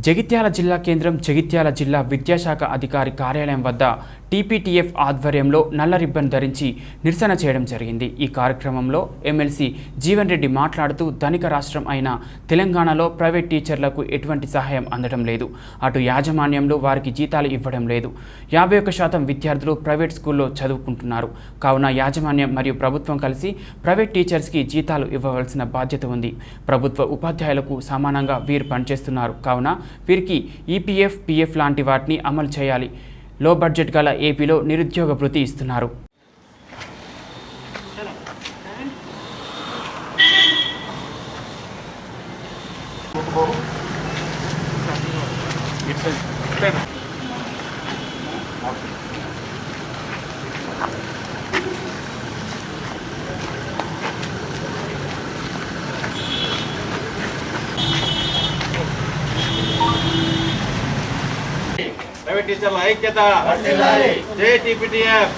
జగిత్యాల జిల్లా కేంద్రం జగిత్యాల జిల్లా విద్యాశాఖ అధికారి కార్యాలయం వద్ద టీపీటీఎఫ్ ఆధ్వర్యంలో నల్ల రిబ్బన్ ధరించి నిరసన చేయడం జరిగింది। ఈ కార్యక్రమంలో ఎమ్మెల్సీ జీవన్ రెడ్డి మాట్లాడుతూ ధనిక రాష్ట్రం అయిన తెలంగాణలో ప్రైవేట్ టీచర్లకు ఎటువంటి సహాయం అందడం లేదు, అటు యాజమాన్యంలో వారికి జీతాలు ఇవ్వడం లేదు। 51% విద్యార్థులు ప్రైవేట్ స్కూల్లో చదువుకుంటున్నారు కావున యాజమాన్యం మరియు ప్రభుత్వం కలిసి ప్రైవేట్ టీచర్స్కి జీతాలు ఇవ్వవలసిన బాధ్యత ఉంది। ప్రభుత్వ ఉపాధ్యాయులకు సమానంగా వీరు పనిచేస్తున్నారు కావున వీరికి ఈపీఎఫ్ పీఎఫ్ లాంటి వాటిని అమలు చేయాలి। లో బడ్జెట్ గల ఏపీలో నిరుద్యోగ భృతి ఇస్తున్నారు। ప్రైవేట్ టీచర్ల ఐక్యత, జై టీపీటీఎఫ్,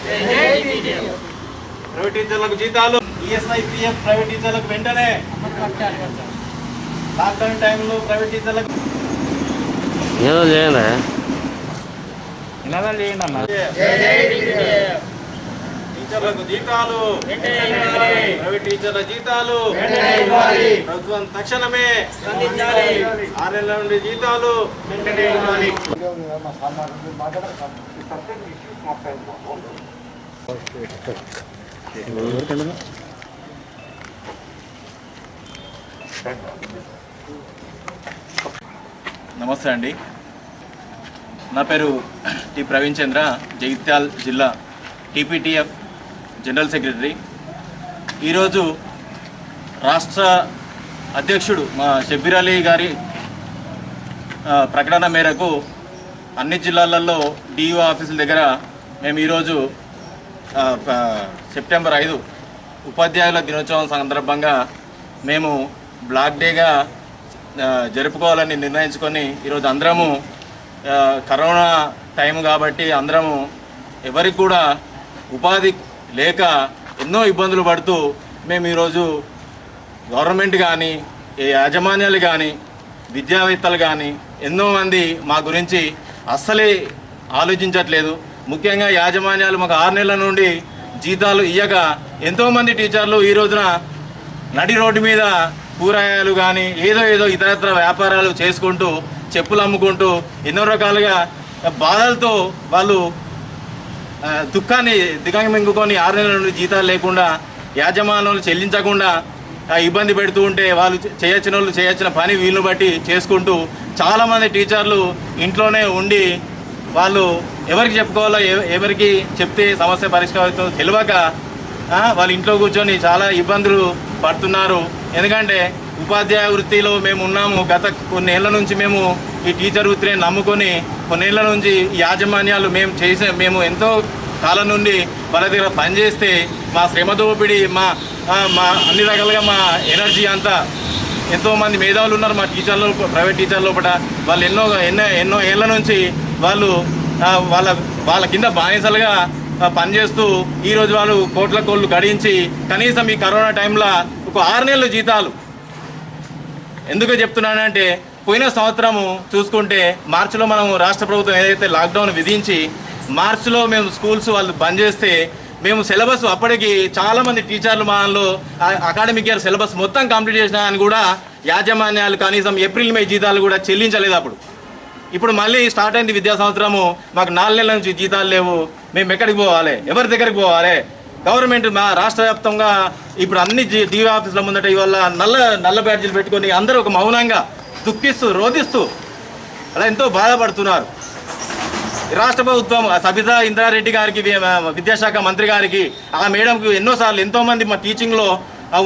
ప్రైవేట్ టీచర్లకు జీతాలు, ఈఎస్ఐ పీఎఫ్ ప్రైవేట్ టీచర్లకు వెంటనే, లాక్డౌన్ టైంలో ప్రైవేట్ టీచర్లకు టీచర్లకు జీతాలు, ప్రైవేట్ టీచర్ల జీతాలు ప్రభుత్వం తక్షణమే 6 నెలల నుండి జీతాలు నమస్తే అండి, నా పేరు టి ప్రవీణ్ చంద్ర, జగిత్యాల జిల్లా టీపీటీఎఫ్ జనరల్ సెక్రటరీ। ఈరోజు రాష్ట్ర అధ్యక్షుడు మా షబ్బీర్ అలీ గారి ప్రకటన మేరకు అన్ని జిల్లాలలో డిఓ ఆఫీసుల దగ్గర మేము ఈరోజు సెప్టెంబర్ 5 ఉపాధ్యాయుల దినోత్సవం సందర్భంగా మేము బ్లాక్ డేగా జరుపుకోవాలని నిర్ణయించుకొని ఈరోజు అందరము కరోనా టైం కాబట్టి అందరము ఎవరికి కూడా ఉపాధి లేక ఎన్నో ఇబ్బందులు పడుతూ మేము ఈరోజు గవర్నమెంట్ కానీ యాజమాన్యాలు కానీ విద్యావేత్తలు కానీ ఎంతో మంది మా గురించి అస్సలే ఆలోచించట్లేదు। ముఖ్యంగా యాజమాన్యాలు మాకు 6 నెలల నుండి జీతాలు ఇయ్యక ఎంతోమంది టీచర్లు ఈ రోజున నడి రోడ్డు మీద కూరగాయలు కానీ ఏదో ఇతరత్ర వ్యాపారాలు చేసుకుంటూ చెప్పులు అమ్ముకుంటూ ఎన్నో రకాలుగా బాధలతో వాళ్ళు దుఃఖాన్ని దిగమింగుకొని 6 నెలల నుండి జీతాలు లేకుండా యాజమాన్యాలు చెల్లించకుండా ఇబ్బంది పెడుతూ ఉంటే వాళ్ళు చేయొచ్చిన పని వీళ్ళని బట్టి చేసుకుంటూ చాలామంది టీచర్లు ఇంట్లోనే ఉండి వాళ్ళు ఎవరికి చెప్పుకోవాలో ఎవరికి చెప్తే సమస్య పరిష్కారం తెలియక వాళ్ళ ఇంట్లో కూర్చొని చాలా ఇబ్బందులు పడుతున్నారు। ఎందుకంటే ఉపాధ్యాయ వృత్తిలో మేము ఉన్నాము, గత కొన్నేళ్ల నుంచి మేము ఈ టీచర్ వృత్తిని నమ్ముకొని కొన్నేళ్ల నుంచి యాజమాన్యాలు మేము ఎంతో కాలం నుండి వాళ్ళ దగ్గర పనిచేస్తే మా శ్రమ దోపిడి మా అన్ని రకాలుగా మా ఎనర్జీ అంతా ఎంతోమంది మేధావులు ఉన్నారు మా టీచర్లు, ప్రైవేట్ టీచర్ లోపల వాళ్ళు ఎన్నో ఏళ్ళ నుంచి వాళ్ళు వాళ్ళ కింద బానిసలుగా పనిచేస్తూ ఈరోజు వాళ్ళు కోట్లు గడించి కనీసం ఈ కరోనా టైంలో ఒక 6 నెలల జీతాలు ఎందుకు చెప్తున్నానంటే పోయిన సంవత్సరము చూసుకుంటే మార్చిలో మనం రాష్ట్ర ప్రభుత్వం ఏదైతే లాక్డౌన్ విధించి మార్చిలో మేము స్కూల్స్ వాళ్ళు బంద్ చేస్తే మేము సిలబస్ అప్పటికి చాలామంది టీచర్లు మనలో అకాడమిక్ ఇయర్ సిలబస్ మొత్తం కంప్లీట్ చేసినా అని కూడా యాజమాన్యాలు కనీసం ఏప్రిల్ మే జీతాలు కూడా చెల్లించలేదు। ఇప్పుడు మళ్ళీ స్టార్ట్ అయింది విద్యా సంవత్సరము, మాకు 4 నెలల నుంచి జీతాలు లేవు, మేము ఎక్కడికి పోవాలి, ఎవరి దగ్గరికి పోవాలి? గవర్నమెంట్ మా రాష్ట్ర వ్యాప్తంగా ఇప్పుడు అన్ని డిఓ ఆఫీసుల ముందట ఇవాళ నల్ల బ్యాడ్జీలు పెట్టుకొని అందరూ ఒక మౌనంగా దుఃఖిస్తూ రోధిస్తూ అలా ఎంతో బాధపడుతున్నారు। రాష్ట్ర ప్రభుత్వం సబితా ఇంద్రారెడ్డి గారికి, విద్యాశాఖ మంత్రి గారికి, ఆ మేడంకి ఎన్నోసార్లు ఎంతోమంది మా టీచింగ్లో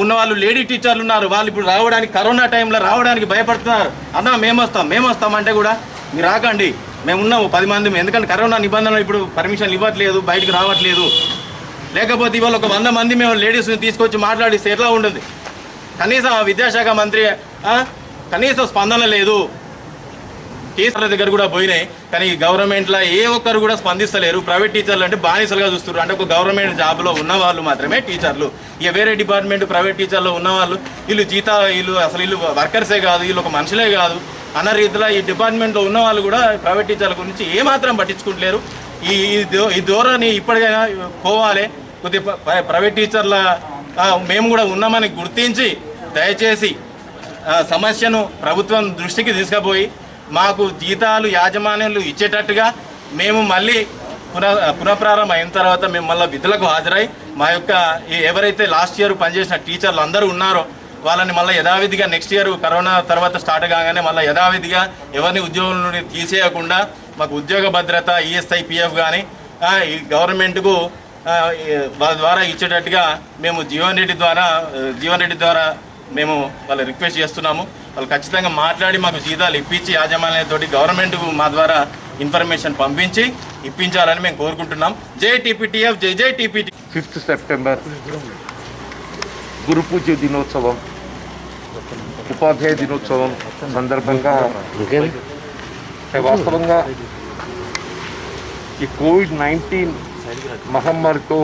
ఉన్న వాళ్ళు లేడీ టీచర్లు ఉన్నారు, వాళ్ళు ఇప్పుడు రావడానికి కరోనా టైంలో రావడానికి భయపడుతున్నారు। అన్న మేము వస్తాం అంటే కూడా మీరు రాకండి, మేము ఉన్నాము 10 మంది, ఎందుకంటే కరోనా నిబంధనలు ఇప్పుడు పర్మిషన్లు ఇవ్వట్లేదు, బయటకు రావట్లేదు। లేకపోతే ఇవాళ ఒక 100 మంది మేము లేడీస్ని తీసుకొచ్చి మాట్లాడిస్తే ఎట్లా ఉంటుంది? కనీసం విద్యాశాఖ మంత్రి కనీసం స్పందన లేదు। కేసీఆర్ దగ్గర కూడా పోయినాయి కానీ గవర్నమెంట్లో ఏ ఒక్కరు కూడా స్పందిస్తలేరు। ప్రైవేట్ టీచర్లు అంటే బానిసలుగా చూస్తున్నారు, అంటే ఒక గవర్నమెంట్ జాబ్లో ఉన్న వాళ్ళు మాత్రమే టీచర్లు, ఇక వేరే డిపార్ట్మెంట్ ప్రైవేట్ టీచర్లో ఉన్నవాళ్ళు వీళ్ళు అసలు వీళ్ళు వర్కర్సే కాదు, వీళ్ళు ఒక మనుషులే కాదు, అన్న రీతిలో ఈ డిపార్ట్మెంట్లో ఉన్న వాళ్ళు కూడా ప్రైవేట్ టీచర్ల గురించి ఏమాత్రం పట్టించుకుంటలేరు. ఈ ధోరణి ఇప్పటికైనా పోవాలి. కొద్దిగా ప్రైవేట్ టీచర్ల మేము కూడా ఉన్నామని గుర్తించి దయచేసి సమస్యను ప్రభుత్వం దృష్టికి తీసుకుపోయి మాకు జీతాలు యాజమాన్యాలు ఇచ్చేటట్టుగా మేము మళ్ళీ పునఃప్రారంభం అయిన తర్వాత మేము మళ్ళీ విధులకు హాజరై మా యొక్క ఎవరైతే లాస్ట్ ఇయర్ పనిచేసిన టీచర్లు అందరూ ఉన్నారో వాళ్ళని మళ్ళీ యథావిధిగా నెక్స్ట్ ఇయర్ కరోనా తర్వాత స్టార్ట్ కాగానే మళ్ళీ యథావిధిగా ఎవరిని ఉద్యోగుల నుండి తీసేయకుండా మాకు ఉద్యోగ భద్రత ఈఎస్ఐ పిఎఫ్ కానీ ఈ గవర్నమెంట్కు వాళ్ళ ద్వారా ఇచ్చేటట్టుగా మేము జీవన్ రెడ్డి ద్వారా మేము వాళ్ళు రిక్వెస్ట్ చేస్తున్నాము. వాళ్ళు ఖచ్చితంగా మాట్లాడి మాకు జీతాలు ఇప్పించి యాజమాన్యంతో గవర్నమెంట్కు మా ద్వారా ఇన్ఫర్మేషన్ పంపించి ఇప్పించాలని మేము కోరుకుంటున్నాం. జై టీపీటీఎఫ్, జై జై టీపీటీ. 5 సెప్టెంబర్ గురు పూజ దినోత్సవం, ఉపాధ్యాయ దినోత్సవం సందర్భంగా వాస్తవంగా ఈ కోవిడ్-19 మహమ్మారితో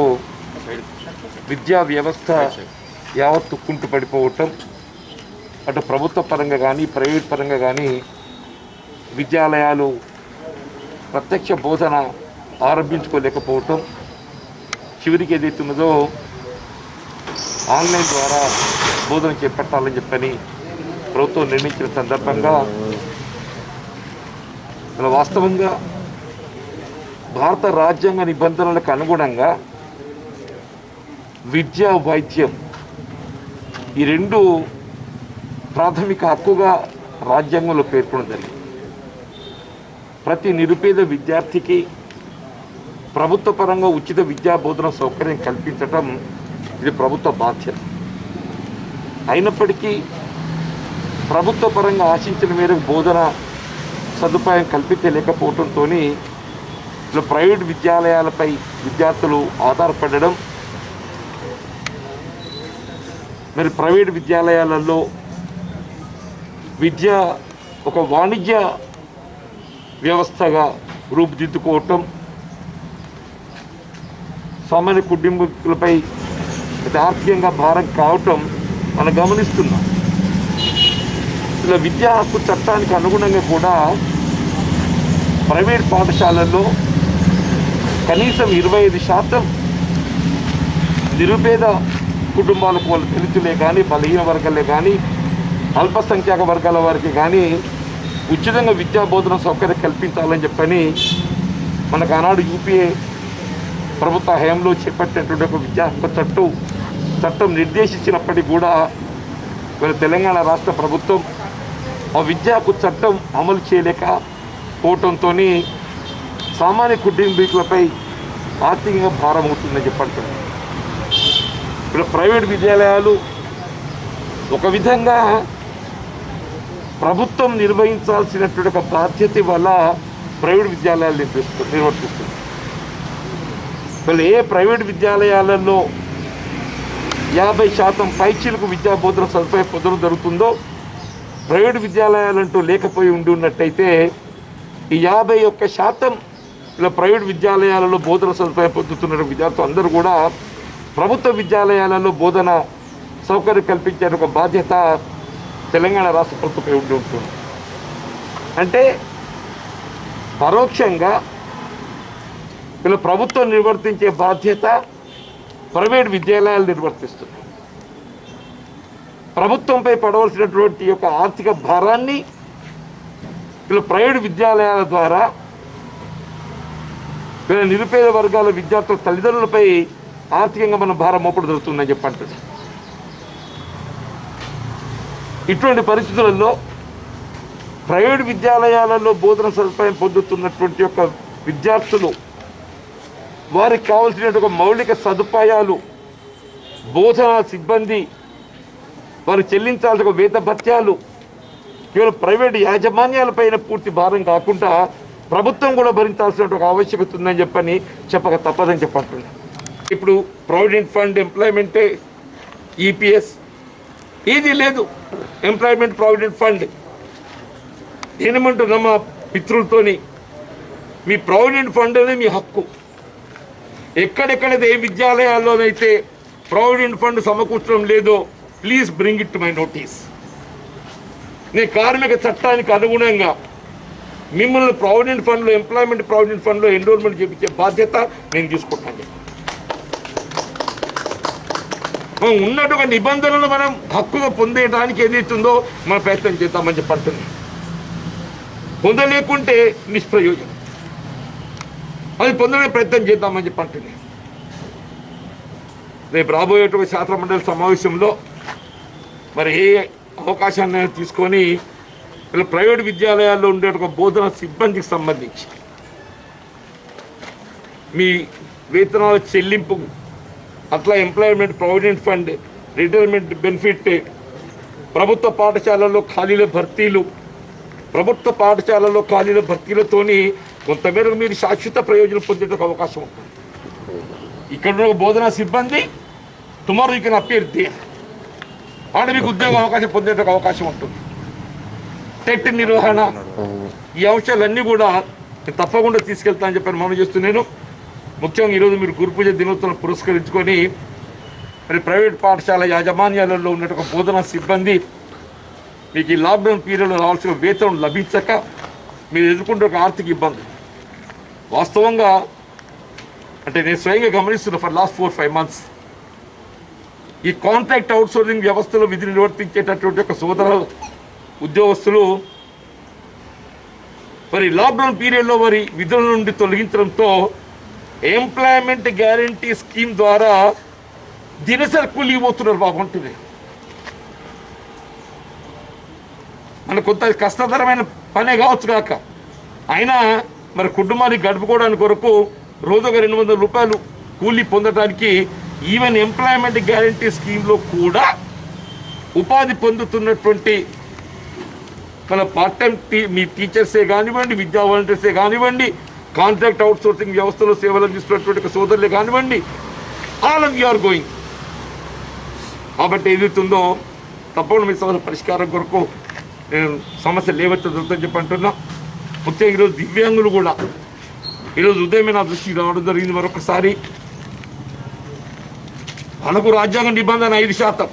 విద్యా వ్యవస్థ యావత్తు కుంటుపడిపోవటం, అటు ప్రభుత్వ పరంగా కానీ ప్రైవేట్ పరంగా కానీ విద్యాలయాలు ప్రత్యక్ష బోధన ఆరంభించుకోలేకపోవటం, చివరికి ఏదైతున్నదో ఆన్లైన్ ద్వారా బోధన చేపట్టాలని చెప్పని ప్రభుత్వం నిర్ణయించిన సందర్భంగా వాస్తవంగా భారత రాజ్యాంగ నిబంధనలకు అనుగుణంగా విద్య, వైద్యం ఈ రెండు ప్రాథమిక హక్కుగా రాజ్యాంగంలో పేర్కొనడం జరిగింది. ప్రతి నిరుపేద విద్యార్థికి ప్రభుత్వ పరంగా ఉచిత విద్యా బోధన సౌకర్యం కల్పించటం ఇది ప్రభుత్వ బాధ్యత. అయినప్పటికీ ప్రభుత్వ పరంగా ఆశించిన మేరకు బోధన సదుపాయం కల్పించలేకపోవడంతో ఇలా ప్రైవేట్ విద్యాలయాలపై విద్యార్థులు ఆధారపడడం, మరి ప్రైవేట్ విద్యాలయాలలో విద్య ఒక వాణిజ్య వ్యవస్థగా రూపుదిద్దుకోవటం, సామాన్య కుటుంబీకులపై ఆర్థికంగా భారం కావటం మనం గమనిస్తున్నాం. ఇలా విద్యా హక్కు చట్టానికి అనుగుణంగా కూడా ప్రైవేట్ పాఠశాలల్లో కనీసం 25% నిరుపేద కుటుంబాలకు వాళ్ళ దళితులే కానీ, బలహీన వర్గాలే కానీ, అల్పసంఖ్యాక వర్గాల వారికి కానీ ఉచితంగా విద్యా బోధన సౌకర్యం కల్పించాలని చెప్పని మనకు ఆనాడు యూపీఏ ప్రభుత్వ హయాంలో చేపట్టినటువంటి ఒక విద్యా హక్కు చట్టం నిర్దేశించినప్పటికీ కూడా మన తెలంగాణ రాష్ట్ర ప్రభుత్వం ఆ విద్యా హక్కు చట్టం అమలు చేయలేకపోవడంతో సామాన్య కుటుంబీకులపై ఆర్థికంగా భారం అవుతుందని చెప్పంటున్నాను. ఇప్పుడు ప్రైవేట్ విద్యాలయాలు ఒక విధంగా ప్రభుత్వం నిర్వహించాల్సినటువంటి ఒక బాధ్యత వల్ల ప్రైవేట్ విద్యాలయాలు నిర్వర్తిస్తుంది. మళ్ళీ ఏ ప్రైవేట్ విద్యాలయాలలో 50% పైచీలకు విద్యా బోధన సదుపాయం పొందడం జరుగుతుందో, ప్రైవేట్ విద్యాలయాలంటూ లేకపోయి ఉండి ఉన్నట్టయితే ఈ 51% ఇలా ప్రైవేట్ విద్యాలయాలలో బోధన సదుపాయం పొందుతున్న విద్యార్థులు అందరూ కూడా ప్రభుత్వ విద్యాలయాలలో బోధన సౌకర్యం కల్పించే ఒక బాధ్యత తెలంగాణ రాష్ట్ర ప్రభుత్వంపై ఉండి ఉంటుంది. అంటే పరోక్షంగా ఇలా ప్రభుత్వం నిర్వర్తించే బాధ్యత ప్రైవేట్ విద్యాలయాలు నిర్వర్తిస్తుంది. ప్రభుత్వంపై పడవలసినటువంటి యొక్క ఆర్థిక భారాన్ని ఇలా ప్రైవేట్ విద్యాలయాల ద్వారా ఇలా నిరుపేద వర్గాల విద్యార్థుల తల్లిదండ్రులపై ఆర్థికంగా మన భారం మోపడం జరుగుతుందని చెప్పంటుంది. ఇటువంటి పరిస్థితులలో ప్రైవేట్ విద్యాలయాలలో బోధన సదుపాయం పొందుతున్నటువంటి యొక్క విద్యార్థులు వారికి కావాల్సినటువంటి మౌలిక సదుపాయాలు, బోధనా సిబ్బంది వారు చెల్లించాల్సిన వేత భత్యాలు కేవలం ప్రైవేట్ యాజమాన్యాలపైన పూర్తి భారం కాకుండా ప్రభుత్వం కూడా భరించాల్సిన ఒక ఆవశ్యకత ఉందని చెప్పక తప్పదని చెప్పంటున్నాను. ఇప్పుడు ప్రావిడెంట్ ఫండ్, ఎంప్లాయ్మెంటే, ఈపీఎస్ ఏది లేదు. ఎంప్లాయ్మెంట్ ప్రావిడెంట్ ఫండ్ ఏమంటున్నా మా పితృలతోని మీ ప్రావిడెంట్ ఫండ్ అనేది మీ హక్కు. ఎక్కడెక్కడైతే ఏ విద్యాలయాల్లోనైతే ప్రావిడెంట్ ఫండ్ సమకూర్చడం లేదో please bring it to my notice. నీ కార్మిక చట్టానికి అనుగుణంగా మిమ్మల్ని ప్రావిడెంట్ ఫండ్లో, ఎంప్లాయ్మెంట్ ప్రావిడెంట్ ఫండ్లో ఎన్రోల్మెంట్ చేయించే బాధ్యత నేను తీసుకుంటాను. మనం ఉన్నట్టుగా నిబంధనలు మనం హక్కుగా పొందేయడానికి ఏదైతుందో మన ప్రయత్నం చేద్దామని చెప్పంటుంది. పొందలేకుంటే నిష్ప్రయోజనం. అది పొందలే ప్రయత్నం చేద్దామని చెప్పంటుంది. రేపు రాబోయేటువంటి శాసనమండలి సమావేశంలో మరి ఏ అవకాశాన్ని తీసుకొని ఇలా ప్రైవేట్ విద్యాలయాల్లో ఉండే ఒక బోధన సిబ్బందికి సంబంధించి మీ వేతనాల చెల్లింపు, అట్లా employment provident fund, retirement benefit, ప్రభుత్వ పాఠశాలల్లో ఖాళీల భర్తీలతోని కొంతమేరకు మీరు శాశ్వత ప్రయోజనం పొందేందుకు అవకాశం ఉంటుంది. ఇక్కడ ఉన్న బోధనా సిబ్బంది tomorrow you can appear there, అంటే మీకు ఉద్యోగ అవకాశం పొందేందుకు అవకాశం ఉంటుంది. టెట్ నిర్వహణ, ఈ అంశాలన్నీ కూడా తప్పకుండా తీసుకెళ్తానని చెప్పి మనం చేస్తున్నాను. ముఖ్యంగా ఈరోజు మీరు గురు పూజ దినోత్సవం పురస్కరించుకొని మరి ప్రైవేట్ పాఠశాల యాజమాన్యాలలో ఉన్నట్టు బోధనా సిబ్బంది మీకు ఈ లాక్డౌన్ పీరియడ్లో రావాల్సిన వేతనం లభించక మీరు ఎదుర్కొంటే ఒక ఆర్థిక ఇబ్బంది. వాస్తవంగా అంటే నేను స్వయంగా గమనిస్తున్నా ఫర్ లాస్ట్ 4-5 months ఈ కాంట్రాక్ట్ అవుట్సోర్సింగ్ వ్యవస్థలో విధి నిర్వర్తించేటటువంటి ఒక సోదర ఉద్యోగస్తులు మరి లాక్డౌన్ పీరియడ్లో వారి విధుల నుండి తొలగించడంతో ఎంప్లాయ్మెంట్ గ్యారంటీ స్కీమ్ ద్వారా దినసరి కూలిపోతున్నారు. బాగుంటుంది. మనకు కొంత కష్టతరమైన పనే కావచ్చు కాక అయినా మరి కుటుంబాన్ని గడుపుకోవడానికి కొరకు రోజుగా 200 రూపాయలు కూలీ పొందడానికి ఈవెన్ ఎంప్లాయ్మెంట్ గ్యారంటీ స్కీమ్లో కూడా ఉపాధి పొందుతున్నటువంటి మన పార్ట్ టైం మీ టీచర్సే కానివ్వండి, విద్యా వాలంటీర్సే కానివ్వండి, కాంట్రాక్ట్ అవుట్సోర్సింగ్ వ్యవస్థలో సేవలు అందిస్తున్నటువంటి సోదరులే కానివ్వండి, all of you are going. కాబట్టి ఏదైతుందో తప్పకుండా మీ సమస్య పరిష్కారం కొరకు నేను సమస్య లేవచ్చని చెప్పి అంటున్నా. ముఖ్యంగా ఈరోజు దివ్యాంగులు కూడా ఈరోజు ఉదయమే నా దృష్టికి రావడం జరిగింది. మరొకసారి మనకు రాజ్యాంగ నిబంధన 5%,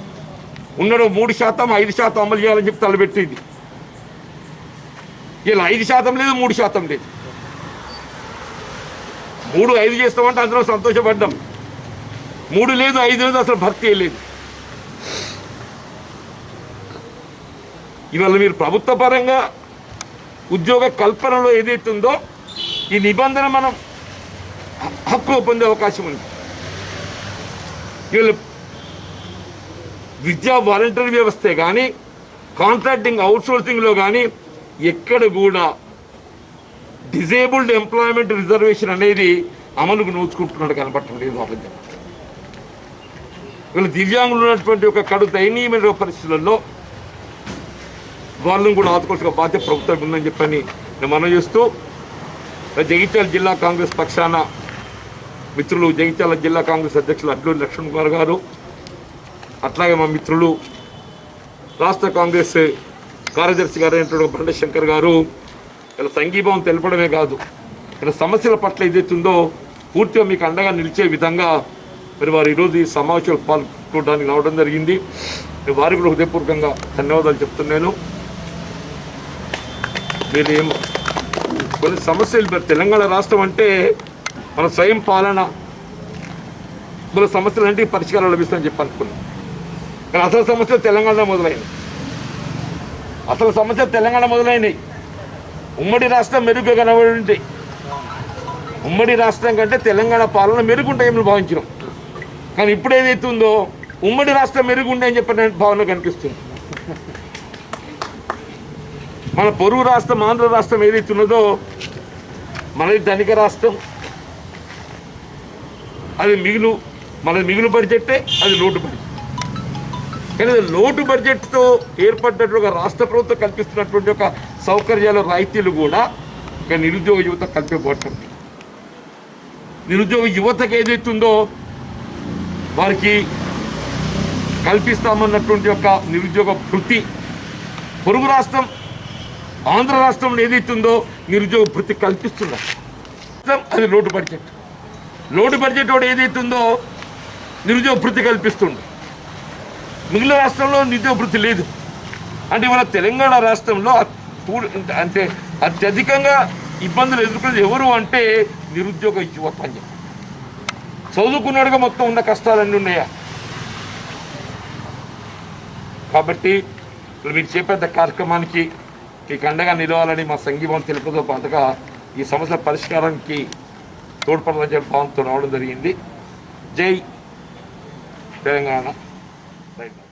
ఉన్నాడు 3%, 5% అమలు చేయాలని చెప్పి తలపెట్టింది. ఇలా 5% లేదు, 3% లేదు. 3-5 చేస్తామంటే అందరం సంతోషపడ్డాం. 3 లేదు, 5 లేదు, అసలు భర్తీ లేదు. ఇవాళ మీరు ప్రభుత్వ పరంగా ఉద్యోగ కల్పనలో ఏదైతుందో ఈ నిబంధన మనం హక్కు పొందే అవకాశం ఉంది. ఇవాళ విద్యా వాలంటరీ వ్యవస్థే కానీ, కాంట్రాక్టింగ్ అవుట్సోర్సింగ్లో కానీ ఎక్కడ కూడా డిజేబుల్డ్ ఎంప్లాయ్మెంట్ రిజర్వేషన్ అనేది అమలుకు నోచుకుంటున్నట్టు కనపడటం లేదు. వీళ్ళ దివ్యాంగులు ఉన్నటువంటి ఒక కడు దయనీయమైన పరిస్థితులలో వాళ్ళని కూడా ఆదుకోవాల్సిన బాధ్యత ప్రభుత్వం ఉందని చెప్పని నేను మనం చేస్తూ జగిత్యాల జిల్లా కాంగ్రెస్ పక్షాన మిత్రులు జగిత్యాల జిల్లా కాంగ్రెస్ అధ్యక్షులు అడ్లూరి లక్ష్మణ్ కుమార్ గారు, అట్లాగే మా మిత్రులు రాష్ట్ర కాంగ్రెస్ కార్యదర్శి గారు అయినటువంటి బండ శంకర్ గారు ఇలా సంఘీభావం తెలపడమే కాదు, ఇలా సమస్యల పట్ల ఏదైతుందో పూర్తిగా మీకు అండగా నిలిచే విధంగా మరి వారు ఈరోజు ఈ సమావేశాలు పాల్గొనడానికి రావడం జరిగింది. వారికి కూడా హృదయపూర్వకంగా ధన్యవాదాలు చెప్తున్నాను. మీరు ఏమో కొన్ని సమస్యలు, మరి తెలంగాణ రాష్ట్రం అంటే మన స్వయం పాలన మన సమస్యలు అంటే పరిష్కారం లభిస్తామని చెప్పి అనుకున్నాం. కానీ అసలు సమస్యలు తెలంగాణ మొదలైనవి. ఉమ్మడి రాష్ట్రం మెరుగ్గా కనబడి ఉమ్మడి రాష్ట్రం కంటే తెలంగాణ పాలన మెరుగుంటాయని భావించినాం. కానీ ఇప్పుడు ఏదైతుందో ఉమ్మడి రాష్ట్రం మెరుగుంటాయని చెప్పిన భావన కనిపిస్తుంది. మన పొరుగు రాష్ట్రం ఆంధ్ర రాష్ట్రం ఏదైతున్నదో మనది ధనిక రాష్ట్రం, అది మనది మిగులు బడ్జెట్టే, అది లోటు బడ్జెట్. కానీ లోటు బడ్జెట్తో ఏర్పడ్డట్టు ఒక రాష్ట్ర ప్రభుత్వం కల్పిస్తున్నటువంటి ఒక సౌకర్యాలు, రాయితీలు కూడా ఇక నిరుద్యోగ యువత కల్పిపోవటం. నిరుద్యోగ యువతకు ఏదైతుందో వారికి కల్పిస్తామన్నటువంటి ఒక నిరుద్యోగ భృతి పొరుగు రాష్ట్రం ఆంధ్ర రాష్ట్రంలో ఏదైతుందో నిరుద్యోగ భృతి కల్పిస్తున్నారు. అది లోటు బడ్జెట్ వాడు ఏదైతుందో నిరుద్యోగ భృతి కల్పిస్తుండే. మిగిలిన రాష్ట్రంలో నిరుద్యోగ భృతి లేదు. అంటే మన తెలంగాణ రాష్ట్రంలో అంటే అత్యధికంగా ఇబ్బందులు ఎదుర్కొనేది ఎవరు అంటే నిరుద్యోగ యువత అని చెప్పి. చదువుకున్నాడుగా మొత్తం ఉన్న కష్టాలన్నీ ఉన్నాయా? కాబట్టి మీరు చేపట్టే కార్యక్రమానికి మీకు అండగా నిలవాలని మా సంఘీభావం తెలుపుతో పాటుగా ఈ సమస్యల పరిష్కారానికి తోడ్పడాలని చెప్పి భావంతో రావడం జరిగింది. జై తెలంగాణ. రైట్.